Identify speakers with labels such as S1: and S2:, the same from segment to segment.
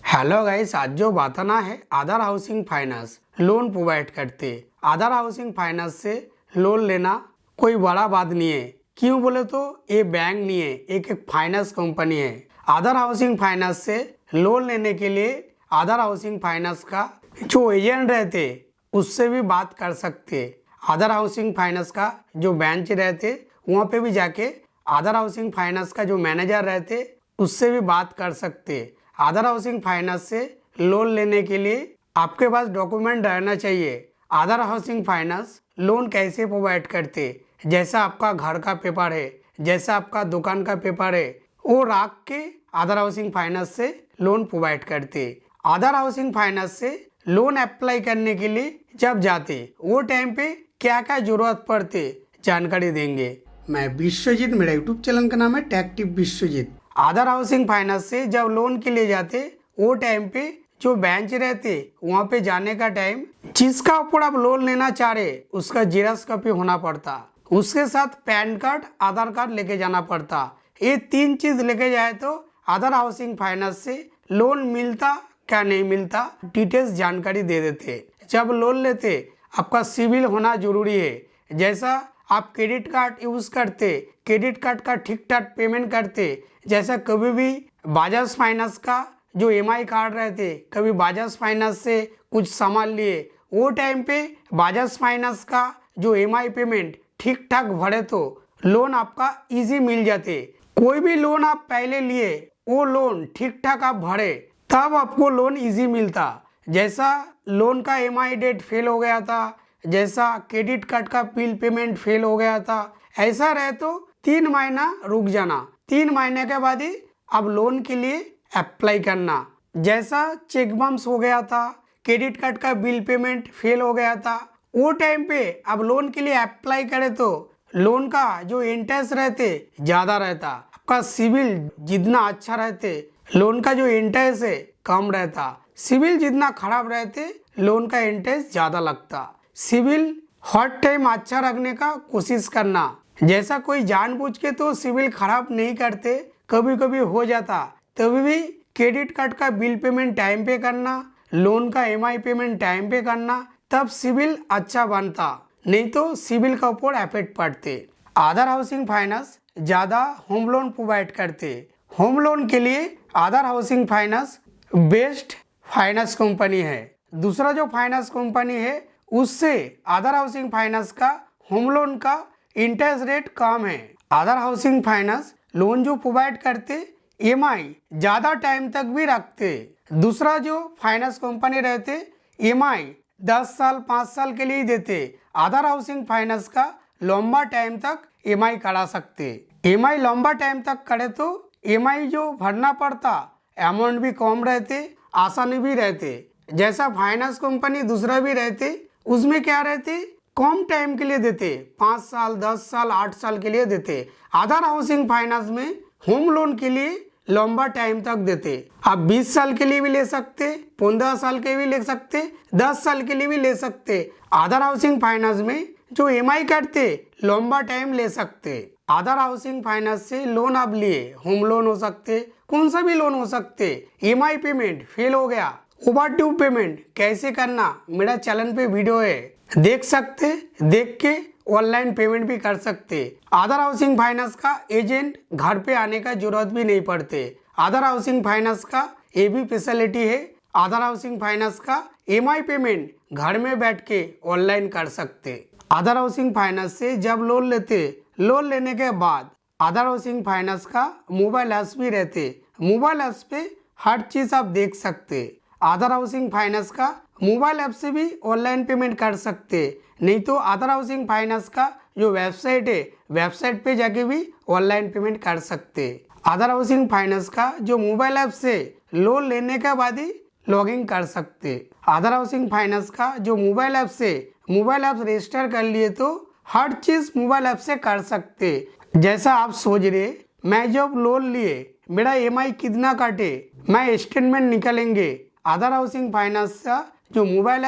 S1: Hello guys, आज जो बताना है Aadhaar housing finance loan provide करते। आधार हाउसिंग फाइनेंस से लोन लेना कोई बड़ा बात नहीं है। क्यों बोले तो ये बैंक नहीं है, एक फाइनेंस कंपनी है। आधार हाउसिंग फाइनेंस से लोन लेने के लिए आधार हाउसिंग फाइनेंस का जो एजेंट रहते उससे भी बात कर सकते। आधार हाउसिंग फाइनेंस का जो ब्रांच रहते वहाँ पे भी जाके आधार हाउसिंग फाइनेंस का जो मैनेजर रहते उससे भी बात कर सकते। आधार हाउसिंग फाइनेंस से लोन लेने के लिए आपके पास डॉक्यूमेंट रहना चाहिए। आधार हाउसिंग फाइनेंस लोन कैसे प्रोवाइड करते, जैसा आपका घर का पेपर है, जैसा आपका दुकान का पेपर है, वो रख के आधार हाउसिंग फाइनेंस से लोन प्रोवाइड करते। आधार हाउसिंग फाइनेंस से लोन अप्लाई करने के लिए जब जाते वो टाइम पे क्या क्या जरूरत पड़ते जानकारी देंगे। मैं विश्वजीत, मेरा यूट्यूब चैनल का नाम है टेक्टिव विश्वजीत। आधार हाउसिंग फाइनेंस से जब लोन के लिए जाते वो टाइम पे जो बेंच रहते वहाँ पे जाने का टाइम जिसका ऊपर आप लोन लेना चाह रहे उसका जेरॉक्स कॉपी होना पड़ता, उसके साथ पैन कार्ड, आधार कार्ड लेके जाना पड़ता। ये तीन चीज लेके जाए तो आधार हाउसिंग फाइनेंस से लोन मिलता क्या नहीं मिलता डिटेल्स जानकारी दे देते। जब लोन लेते आपका सिविल होना जरूरी है। जैसा आप क्रेडिट कार्ड यूज करते, क्रेडिट कार्ड का ठीक ठाक पेमेंट करते, जैसा कभी भी बजाज फाइनेंस का जो EMI कार्ड रहते, कभी बजाज फाइनेंस से कुछ सामान लिए वो टाइम पे बजाज फाइनेंस का जो EMI पेमेंट ठीक ठाक भरे तो लोन आपका इजी मिल जाते। कोई भी लोन आप पहले लिए वो लोन ठीक ठाक आप भरे तब आपको लोन इजी मिलता। जैसा लोन का EMI डेट फेल हो गया था, जैसा क्रेडिट कार्ड का बिल पेमेंट फेल हो गया था, ऐसा रहे तो 3 महीना रुक जाना, 3 महीने के बाद ही अब लोन के लिए अप्लाई करना। जैसा चेक बाउंस हो गया था, क्रेडिट कार्ड का बिल पेमेंट फेल हो गया था, वो टाइम पे अब लोन के लिए अप्लाई करे तो लोन का जो इंटरेस्ट रहते ज्यादा रहता। आपका सिविल जितना अच्छा रहते लोन का जो इंटरेस्ट है कम रहता। सिविल जितना खराब रहते लोन का इंटरेस्ट ज्यादा लगता। सिविल हर टाइम अच्छा रखने का कोशिश करना। जैसा कोई जानबूझ के तो सिविल खराब नहीं करते, कभी कभी हो जाता, तभी भी क्रेडिट कार्ड का बिल पेमेंट टाइम पे करना, लोन का EMI पेमेंट टाइम पे करना, तब सिविल अच्छा बनता, नहीं तो सिविल का ऊपर इफेक्ट पड़ते। आधार हाउसिंग फाइनेंस ज्यादा होम लोन प्रोवाइड करते। होम लोन के लिए Aadhaar housing finance best finance company है। दूसरा जो फाइनेंस कंपनी है उससे आधार हाउसिंग फाइनेंस का होम लोन का इंटरेस्ट रेट कम है। आधार हाउसिंग फाइनेंस लोन जो प्रोवाइड करते EMI ज्यादा टाइम तक भी रखते। दूसरा जो फाइनेंस कंपनी रहते EMI 10 साल 5 साल के लिए ही देते। आधार हाउसिंग फाइनेंस का लंबा टाइम तक EMI करा सकते। EMI लंबा टाइम तक करे तो EMI जो भरना पड़ता अमाउंट भी कम रहते, आसानी भी रहते। जैसा फाइनेंस कंपनी दूसरा भी रहते उसमें क्या रहते कम टाइम के लिए देते, 5 साल 10 साल 8 साल के लिए देते। आधार हाउसिंग फाइनेंस में होम लोन के लिए लंबा टाइम तक देते। आप 20 साल के लिए भी ले सकते, 15 साल के भी ले सकते, 10 साल के लिए भी ले सकते। आधार हाउसिंग फाइनेंस में जो EMI करते लंबा टाइम ले सकते। आधार हाउसिंग फाइनेंस से लोन आप लिए, होम लोन हो सकते, कौन सा भी लोन हो सकते। EMI पेमेंट फेल हो गया, ओवरड्यू पेमेंट कैसे करना मेरा चैनल पे वीडियो है, देख सकते, देख के ऑनलाइन पेमेंट भी कर सकते। आधार हाउसिंग फाइनेंस का एजेंट घर पे आने का जरूरत भी नहीं पड़ते। आधार हाउसिंग फाइनेंस का ये भी फैसिलिटी है, आधार हाउसिंग फाइनेंस का EMI पेमेंट घर में बैठ के ऑनलाइन कर सकते। आधार हाउसिंग फाइनेंस से जब लोन लेते, लोन लेने के बाद आधार हाउसिंग फाइनेंस का मोबाइल ऐप्स भी रहते, मोबाइल ऐप्स पे हर चीज आप देख सकते। आधार हाउसिंग फाइनेंस का मोबाइल ऐप से भी ऑनलाइन पेमेंट कर सकते, नहीं तो आधार हाउसिंग फाइनेंस का जो वेबसाइट है वेबसाइट पे जाके भी ऑनलाइन पेमेंट कर सकते। आधार हाउसिंग फाइनेंस का जो मोबाइल ऐप से लोन लेने के बाद ही लॉगिन कर सकते। आधार हाउसिंग फाइनेंस का जो मोबाइल ऐप से मोबाइल ऐप रजिस्टर कर लिए तो हर चीज मोबाइल ऐप से कर सकते। जैसा आप सोच रहे मैं जब लोन लिए मेरा EMI कितना काटे, मैं स्टेटमेंट निकालेंगे। आधार हाउसिंग फाइनेंस का जो मोबाइल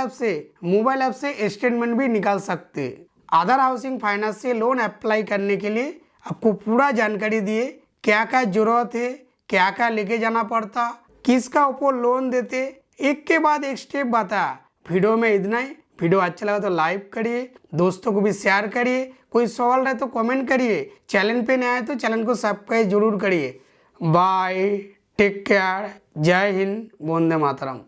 S1: ऐप से स्टेटमेंट भी निकाल सकते। आधार हाउसिंग फाइनेंस से लोन अप्लाई करने के लिए आपको पूरा जानकारी दिए, क्या क्या जरूरत है, क्या क्या लेके जाना पड़ता, किसका ऊपर लोन देते, एक के बाद एक स्टेप बताया। वीडियो में इतना ही। वीडियो अच्छा लगा तो लाइक करिए, दोस्तों को भी शेयर करिए, कोई सवाल रहे तो कमेंट करिए, चैनल पे नया है तो चैनल को सब्सक्राइब जरूर करिए। बाय, टेक केयर, जय हिंद, वंदे मातरम।